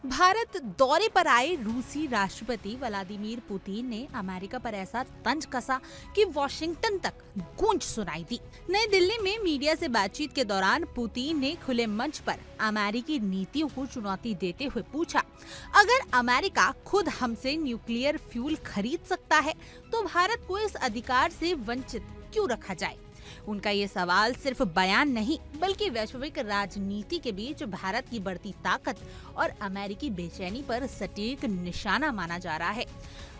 भारत दौरे पर आए रूसी राष्ट्रपति व्लादिमीर पुतिन ने अमेरिका पर ऐसा तंज कसा कि वॉशिंगटन तक गूंज सुनाई दी। नई दिल्ली में मीडिया से बातचीत के दौरान पुतिन ने खुले मंच पर अमेरिकी नीतियों को चुनौती देते हुए पूछा, अगर अमेरिका खुद हमसे न्यूक्लियर फ्यूल खरीद सकता है तो भारत को इस अधिकार से वंचित क्यों रखा जाए। उनका ये सवाल सिर्फ बयान नहीं बल्कि वैश्विक राजनीति के बीच भारत की बढ़ती ताकत और अमेरिकी बेचैनी पर सटीक निशाना माना जा रहा है।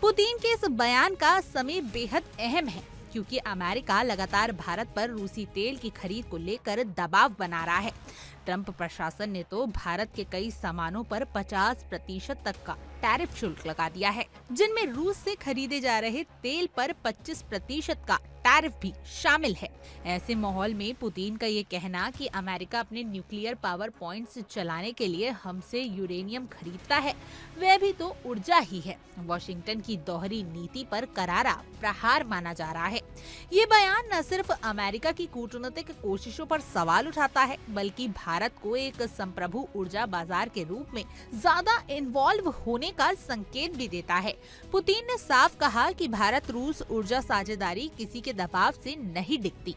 पुतिन के इस बयान का समय बेहद अहम है क्योंकि अमेरिका लगातार भारत पर रूसी तेल की खरीद को लेकर दबाव बना रहा है। ट्रंप प्रशासन ने तो भारत के कई सामानों पर 50% तक का टैरिफ शुल्क लगा दिया है, जिनमें रूस से खरीदे जा रहे तेल पर 25% का टैरिफ भी शामिल है। ऐसे माहौल में पुतिन का ये कहना कि अमेरिका अपने न्यूक्लियर पावर पॉइंट्स चलाने के लिए हमसे यूरेनियम खरीदता है, वह भी तो ऊर्जा ही है, वॉशिंगटन की दोहरी नीति पर करारा प्रहार माना जा रहा है। ये बयान न सिर्फ अमेरिका की कूटनीतिक कोशिशों पर सवाल उठाता है बल्कि भारत को एक संप्रभु ऊर्जा बाजार के रूप में ज्यादा इन्वॉल्व होने का संकेत भी देता है। पुतिन ने साफ कहा कि भारत रूस ऊर्जा साझेदारी किसी के दबाव से नहीं डिगती।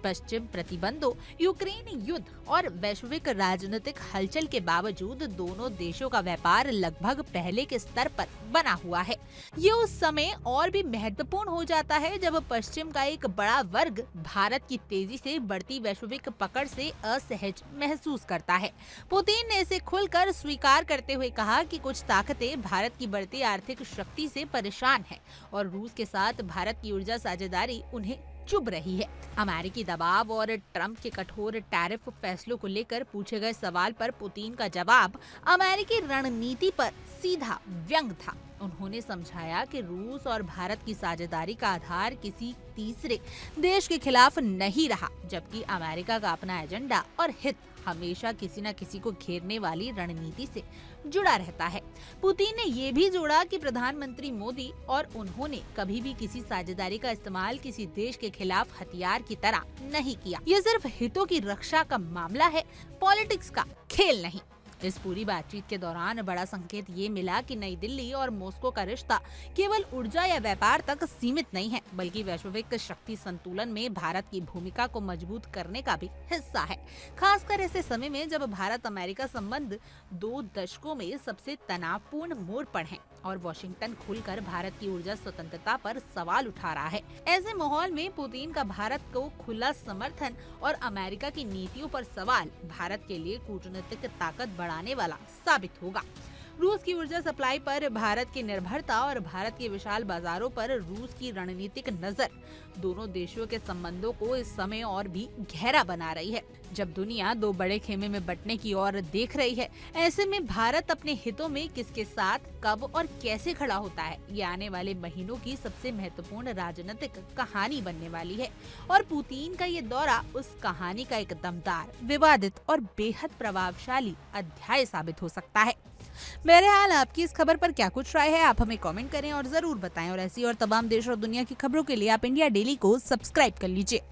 पश्चिम प्रतिबंधों, यूक्रेन युद्ध और वैश्विक राजनीतिक हलचल के बावजूद दोनों देशों का व्यापार लगभग पहले के स्तर पर बना हुआ है। ये उस समय और भी महत्वपूर्ण हो जाता है जब पश्चिम का एक बड़ा वर्ग भारत की तेजी से बढ़ती वैश्विक पकड़ से असहज महसूस करता है। पुतिन ने इसे खुलकर स्वीकार करते हुए कहा कि कुछ ताकतें भारत की बढ़ती आर्थिक शक्ति से परेशान हैं और रूस के साथ भारत की ऊर्जा साझेदारी उन्हें चुभ रही है। अमेरिकी दबाव और ट्रंप के कठोर टैरिफ फैसलों को लेकर पूछे गए सवाल पर पुतिन का जवाब अमेरिकी रणनीति पर सीधा व्यंग था। उन्होंने समझाया कि रूस और भारत की साझेदारी का आधार किसी तीसरे देश के खिलाफ नहीं रहा, जबकि अमेरिका का अपना एजेंडा और हित हमेशा किसी न किसी को घेरने वाली रणनीति से जुड़ा रहता है। पुतिन ने ये भी जोड़ा कि प्रधानमंत्री मोदी और उन्होंने कभी भी किसी साझेदारी का इस्तेमाल किसी देश के खिलाफ हथियार की तरह नहीं किया। ये सिर्फ हितों की रक्षा का मामला है, पॉलिटिक्स का खेल नहीं। इस पूरी बातचीत के दौरान बड़ा संकेत ये मिला कि नई दिल्ली और मॉस्को का रिश्ता केवल ऊर्जा या व्यापार तक सीमित नहीं है बल्कि वैश्विक शक्ति संतुलन में भारत की भूमिका को मजबूत करने का भी हिस्सा है। खासकर ऐसे समय में जब भारत अमेरिका संबंध 2 दशकों में सबसे तनावपूर्ण मोड़ पर है और वॉशिंगटन खुलकर भारत की ऊर्जा स्वतंत्रता पर सवाल उठा रहा है। ऐसे माहौल में पुतिन का भारत को खुला समर्थन और अमेरिका की नीतियों पर सवाल भारत के लिए कूटनीतिक ताकत बढ़ाने वाला साबित होगा। रूस की ऊर्जा सप्लाई पर भारत की निर्भरता और भारत के विशाल बाजारों पर रूस की रणनीतिक नजर दोनों देशों के संबंधों को इस समय और भी गहरा बना रही है। जब दुनिया 2 बड़े खेमे में बंटने की ओर देख रही है, ऐसे में भारत अपने हितों में किसके साथ, कब और कैसे खड़ा होता है, ये आने वाले महीनों की सबसे महत्वपूर्ण राजनीतिक कहानी बनने वाली है। और पुतिन का ये दौरा उस कहानी का एक दमदार, विवादित और बेहद प्रभावशाली अध्याय साबित हो सकता है। बहरहाल आपकी इस खबर पर क्या कुछ राय है, आप हमें कमेंट करें और जरूर बताएं। और ऐसी और तमाम देश और दुनिया की खबरों के लिए आप इंडिया डेली को सब्सक्राइब कर लीजिए।